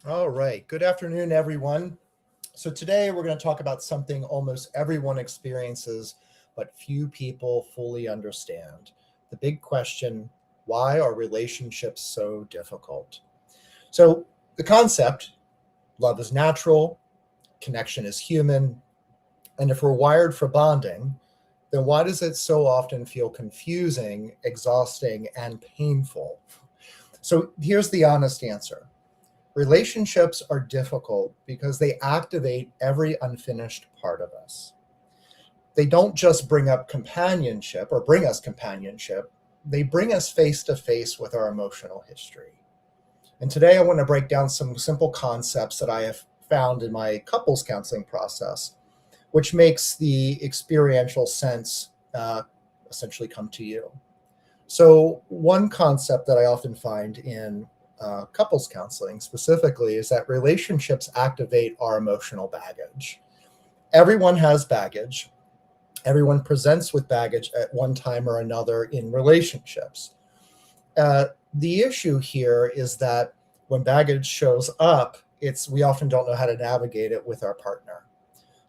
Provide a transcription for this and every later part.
All right. Good afternoon, everyone. So, today we're going to talk about something almost everyone experiences, but few people fully understand. The big question: why are relationships so difficult? So, the concept: love is natural, connection is human, and if we're wired for bonding, then why does it so often feel confusing, exhausting, and painful? So, here's the honest answer. Relationships are difficult because they activate every unfinished part of us. They don't just bring up companionship or bring us companionship, they bring us face to face with our emotional history. And today I want to break down some simple concepts that I have found in my couples counseling process, which makes the experiential sense essentially come to you. So, one concept that I often find in couples counseling specifically is that relationships activate our emotional baggage. Everyone has baggage. Everyone presents with baggage at one time or another in relationships. The issue here is that when baggage shows up, we often don't know how to navigate it with our partner.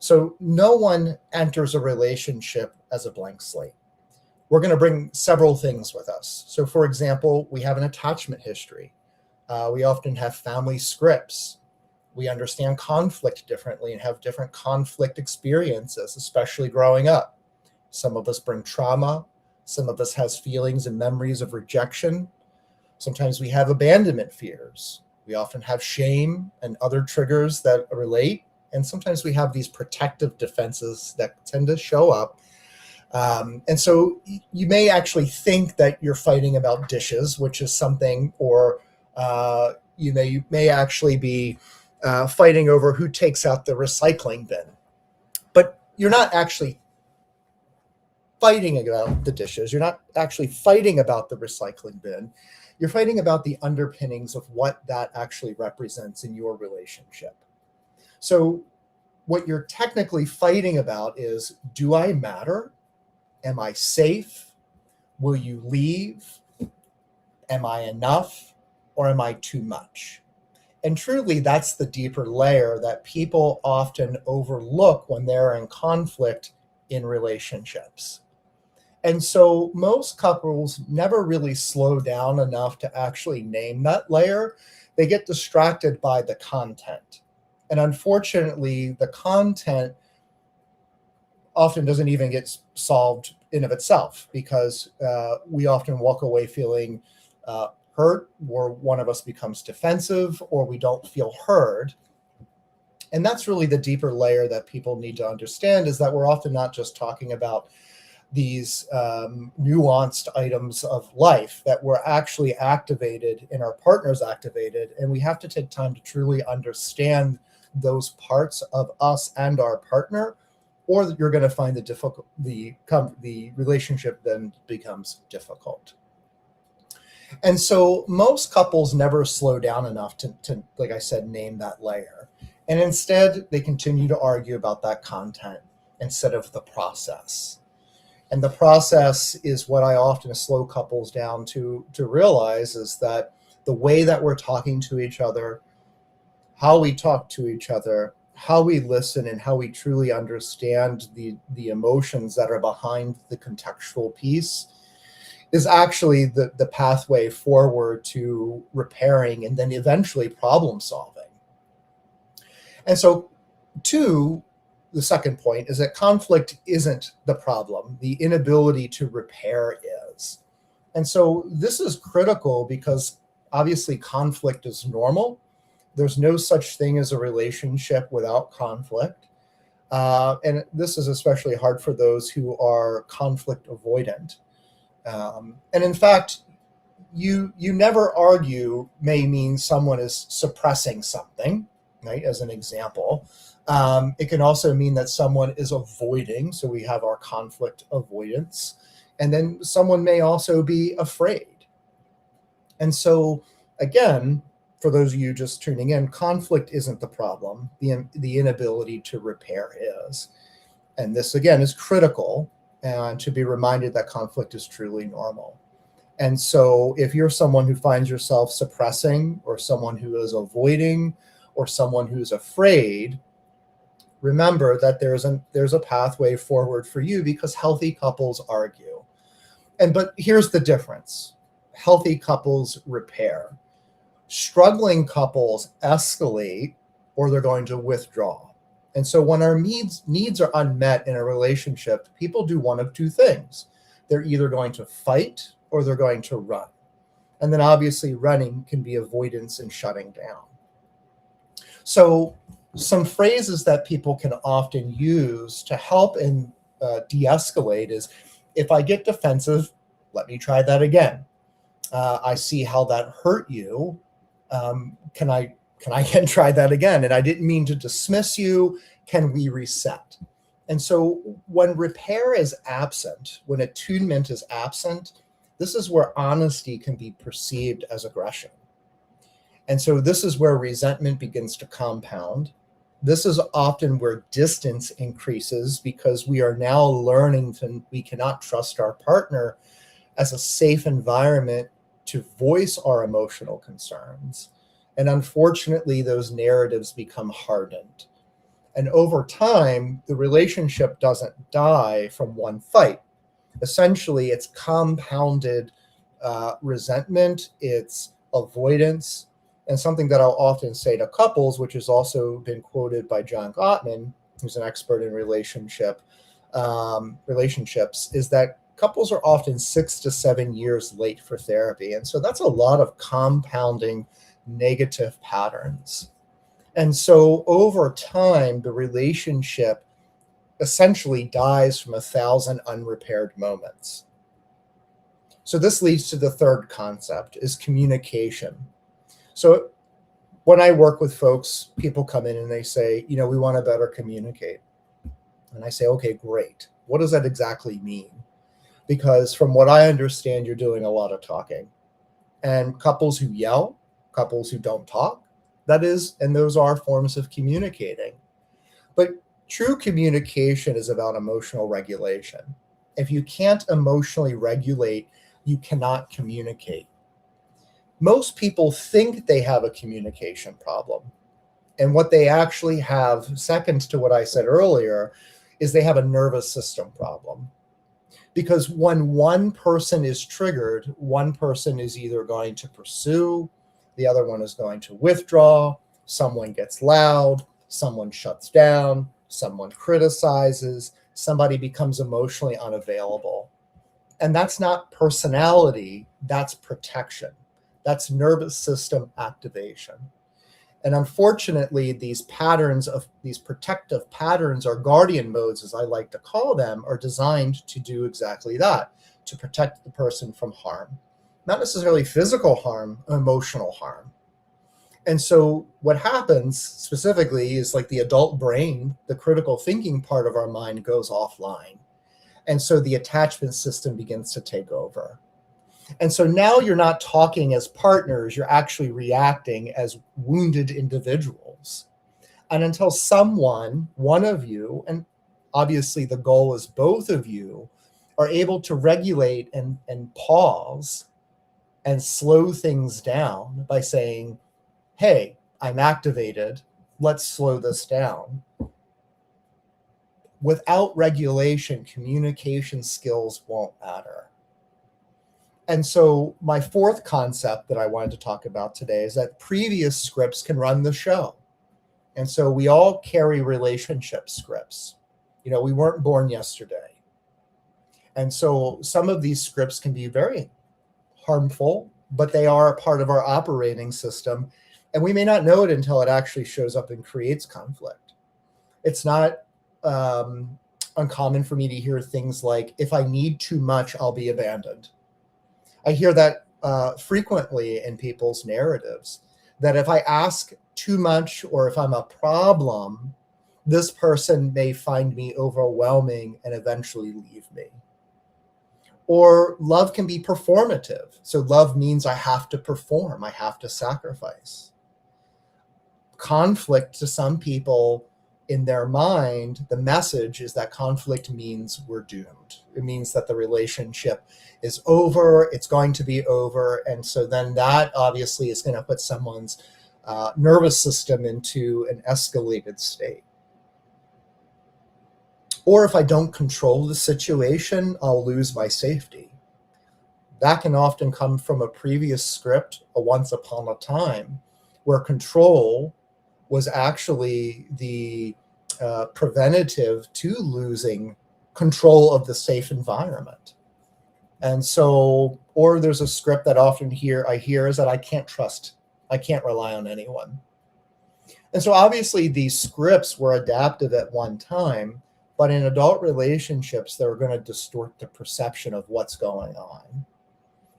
So no one enters a relationship as a blank slate. We're going to bring several things with us. So, for example, we have an attachment history. We often have family scripts. We understand conflict differently and have different conflict experiences, especially growing up. Some of us bring trauma. Some of us has feelings and memories of rejection. Sometimes we have abandonment fears. We often have shame and other triggers that relate. And sometimes we have these protective defenses that tend to show up. And so you may actually think that you're fighting about dishes, which is something, or you may actually be fighting over who takes out the recycling bin. But you're not actually fighting about the dishes. You're not actually fighting about the recycling bin. You're fighting about the underpinnings of what that actually represents in your relationship. So, what you're technically fighting about is, do I matter? Am I safe? Will you leave? Am I enough? Or am I too much? And truly, that's the deeper layer that people often overlook when they're in conflict in relationships. And so most couples never really slow down enough to actually name that layer. They get distracted by the content. And unfortunately, the content often doesn't even get solved in of itself because we often walk away feeling hurt, or one of us becomes defensive, or we don't feel heard. And that's really the deeper layer that people need to understand, is that we're often not just talking about these nuanced items of life, that we're actually activated and our partner's activated, and we have to take time to truly understand those parts of us and our partner, or you're going to find the relationship then becomes difficult. And so most couples never slow down enough to, like I said, name that layer. And instead, they continue to argue about that content instead of the process. And the process is what I often slow couples down to realize, is that the way that we're talking to each other, how we talk to each other, how we listen, and how we truly understand the emotions that are behind the contextual piece is actually the pathway forward to repairing and then eventually problem solving. And so, two, the second point is that conflict isn't the problem, the inability to repair is. And so, this is critical because obviously conflict is normal. There's no such thing as a relationship without conflict. And this is especially hard for those who are conflict avoidant. And in fact, you never argue may mean someone is suppressing something, right? As an example, it can also mean that someone is avoiding. So we have our conflict avoidance, and then someone may also be afraid. And so, again, for those of you just tuning in, conflict isn't the problem. The inability to repair is. And this, again, is critical, and to be reminded that conflict is truly normal. And so if you're someone who finds yourself suppressing, or someone who is avoiding, or someone who's afraid, remember that there's a pathway forward for you, because healthy couples argue. But here's the difference. Healthy couples repair. Struggling couples escalate, or they're going to withdraw. And so when our needs are unmet in a relationship, people do one of two things. They're either going to fight or they're going to run. And then obviously running can be avoidance and shutting down. So some phrases that people can often use to help and de-escalate is, if I get defensive, let me try that again. I see how that hurt you. Can I again try that again? And I didn't mean to dismiss you. Can we reset? And so when repair is absent, when attunement is absent, this is where honesty can be perceived as aggression. And so this is where resentment begins to compound. This is often where distance increases, because we are now learning we cannot trust our partner as a safe environment to voice our emotional concerns. And unfortunately, those narratives become hardened. And over time, the relationship doesn't die from one fight. Essentially, it's compounded resentment, it's avoidance, and something that I'll often say to couples, which has also been quoted by John Gottman, who's an expert in relationships, is that couples are often 6 to 7 years late for therapy. And so that's a lot of compounding negative patterns. And so over time, the relationship essentially dies from 1,000 unrepaired moments. So this leads to the third concept, is communication. So when I work with folks, people come in and they say, we want to better communicate. And I say, okay, great. What does that exactly mean? Because from what I understand, you're doing a lot of talking. And couples who yell, couples who don't talk, and those are forms of communicating. But true communication is about emotional regulation. If you can't emotionally regulate, you cannot communicate. Most people think they have a communication problem. And what they actually have, second to what I said earlier, is they have a nervous system problem. Because when one person is triggered, one person is either going to pursue, the other one is going to withdraw, someone gets loud, someone shuts down, someone criticizes, somebody becomes emotionally unavailable. And that's not personality, that's protection. That's nervous system activation. And unfortunately, these protective patterns, or guardian modes, as I like to call them, are designed to do exactly that, to protect the person from harm. Not necessarily physical harm, emotional harm. And so what happens specifically is, like, the adult brain, the critical thinking part of our mind goes offline. And so the attachment system begins to take over. And so now you're not talking as partners, you're actually reacting as wounded individuals. And until one of you, and obviously the goal is both of you, are able to regulate and pause and slow things down by saying, hey, I'm activated, let's slow this down. Without regulation, communication skills won't matter. And so my fourth concept that I wanted to talk about today is that previous scripts can run the show. And so we all carry relationship scripts. We weren't born yesterday. And so some of these scripts can be very harmful, but they are a part of our operating system. And we may not know it until it actually shows up and creates conflict. It's not uncommon for me to hear things like, if I need too much, I'll be abandoned. I hear that frequently in people's narratives, that if I ask too much or if I'm a problem, this person may find me overwhelming and eventually leave me. Or love can be performative. So love means I have to perform, I have to sacrifice. Conflict to some people in their mind, the message is that conflict means we're doomed. It means that the relationship is over, it's going to be over. And so then that obviously is going to put someone's nervous system into an escalated state. Or if I don't control the situation, I'll lose my safety. That can often come from a previous script, a once upon a time, where control was actually the preventative to losing control of the safe environment. And so, or there's a script that often I hear is that I can't rely on anyone. And so obviously these scripts were adaptive at one time, but in adult relationships, they're going to distort the perception of what's going on.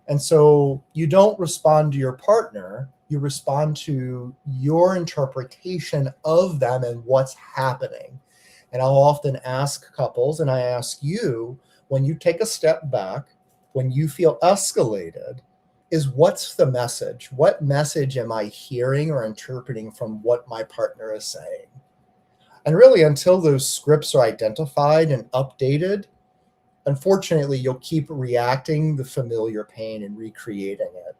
And so you don't respond to your partner, you respond to your interpretation of them and what's happening. And I'll often ask couples, and I ask you, when you take a step back, when you feel escalated, is what's the message? What message am I hearing or interpreting from what my partner is saying? And really, until those scripts are identified and updated, unfortunately, you'll keep reacting the familiar pain and recreating it.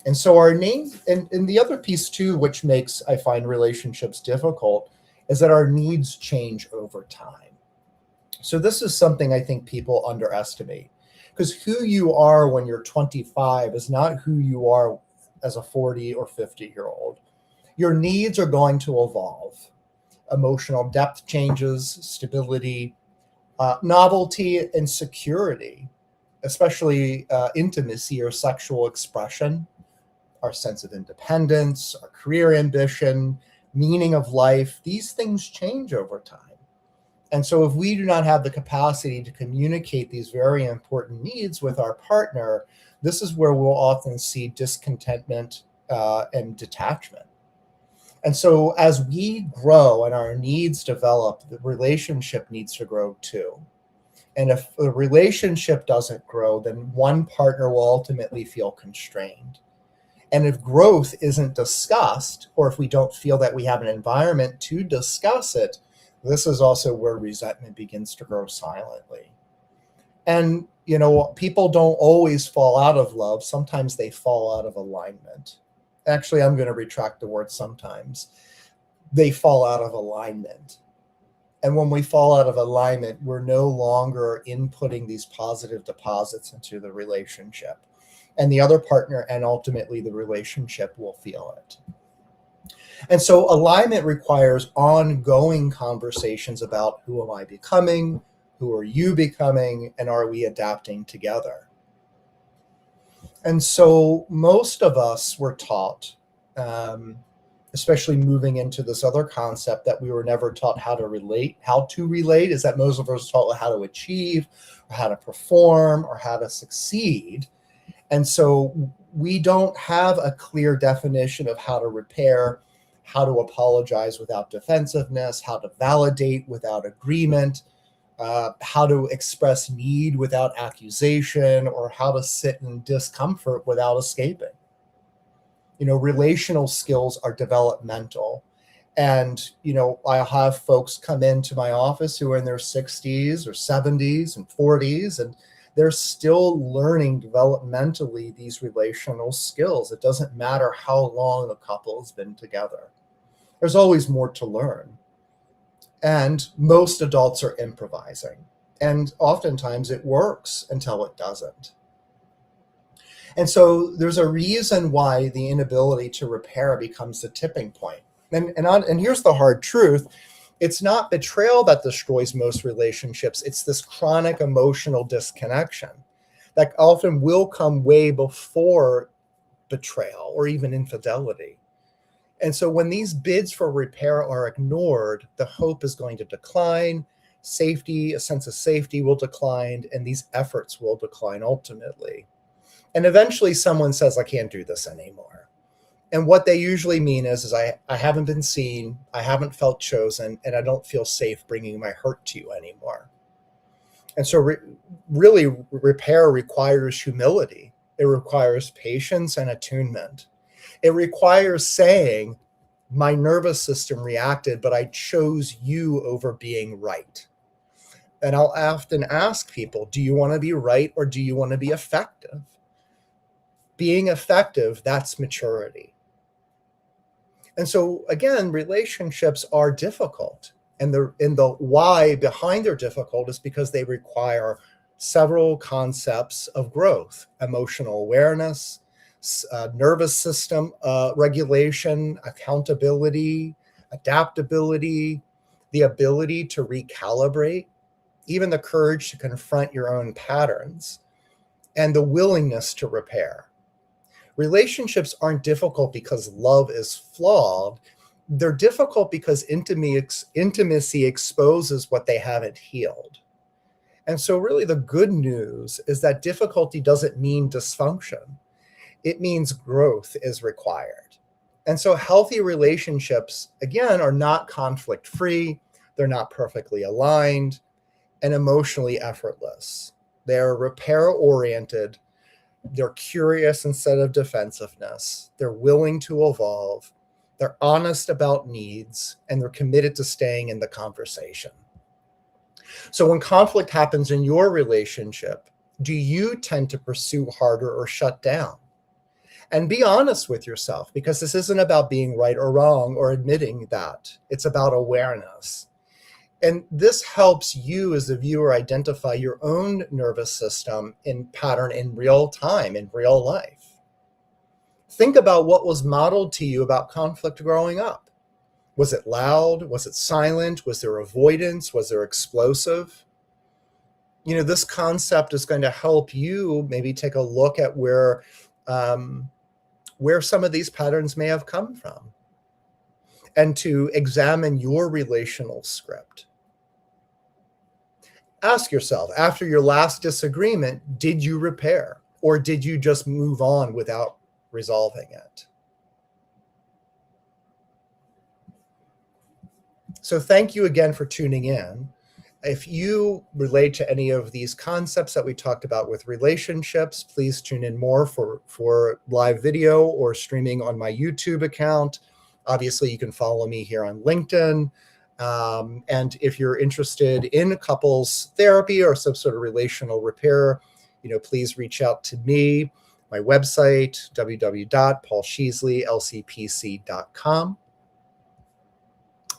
And so our name, and the other piece too, which makes, I find, relationships difficult, is that our needs change over time. So this is something I think people underestimate, because who you are when you're 25 is not who you are as a 40 or 50-year-old. Your needs are going to evolve. Emotional depth changes, stability, novelty, and security, especially intimacy or sexual expression, our sense of independence, our career ambition, meaning of life, these things change over time. And so if we do not have the capacity to communicate these very important needs with our partner, this is where we'll often see discontentment and detachment. And so as we grow and our needs develop, the relationship needs to grow too. And if the relationship doesn't grow, then one partner will ultimately feel constrained. And if growth isn't discussed, or if we don't feel that we have an environment to discuss it, this is also where resentment begins to grow silently. And, people don't always fall out of love. Sometimes they fall out of alignment. Actually, I'm going to retract the word sometimes. They fall out of alignment. And when we fall out of alignment, we're no longer inputting these positive deposits into the relationship. And the other partner and ultimately the relationship will feel it. And so alignment requires ongoing conversations about who am I becoming, who are you becoming, and are we adapting together? And so most of us were taught, especially moving into this other concept that we were never taught how to relate. Is that most of us taught how to achieve, or how to perform, or how to succeed. And so we don't have a clear definition of how to repair, how to apologize without defensiveness, how to validate without agreement, how to express need without accusation, or how to sit in discomfort without escaping. Relational skills are developmental. And, I have folks come into my office who are in their 60s or 70s and 40s, and they're still learning developmentally these relational skills. It doesn't matter how long a couple has been together. There's always more to learn. And most adults are improvising. And oftentimes it works until it doesn't. And so there's a reason why the inability to repair becomes the tipping point. And here's the hard truth. It's not betrayal that destroys most relationships. It's this chronic emotional disconnection that often will come way before betrayal or even infidelity. And so when these bids for repair are ignored, the hope is going to decline, a sense of safety will decline, and these efforts will decline ultimately. And eventually someone says, I can't do this anymore. And what they usually mean is I haven't been seen, I haven't felt chosen, and I don't feel safe bringing my hurt to you anymore. And so really repair requires humility. It requires patience and attunement. It requires saying, My nervous system reacted, but I chose you over being right. And I'll often ask people, do you want to be right or do you want to be effective? Being effective, that's maturity. And so again, relationships are difficult. And the why behind their difficult is because they require several concepts of growth: emotional awareness, nervous system regulation, accountability, adaptability, the ability to recalibrate, even the courage to confront your own patterns, and the willingness to repair. Relationships aren't difficult because love is flawed. They're difficult because intimacy exposes what they haven't healed. And so, really, the good news is that difficulty doesn't mean dysfunction, it means growth is required. And so, healthy relationships, again, are not conflict free, they're not perfectly aligned, and emotionally effortless. They're repair oriented. They're curious instead of defensiveness. They're willing to evolve. They're honest about needs, and they're committed to staying in the conversation. So when conflict happens in your relationship, do you tend to pursue harder or shut down? And be honest with yourself, because this isn't about being right or wrong or admitting that. It's about awareness. And this helps you as a viewer identify your own nervous system in pattern in real time, in real life. Think about what was modeled to you about conflict growing up. Was it loud? Was it silent? Was there avoidance? Was there explosive? This concept is going to help you maybe take a look at where some of these patterns may have come from, and to examine your relational script. Ask yourself, after your last disagreement, did you repair, or did you just move on without resolving it? So thank you again for tuning in. If you relate to any of these concepts that we talked about with relationships, please tune in more for live video or streaming on my YouTube account. Obviously, you can follow me here on LinkedIn. And if you're interested in couples therapy or some sort of relational repair, please reach out to me. My website, www.paulsheesleylcpc.com.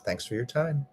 Thanks for your time.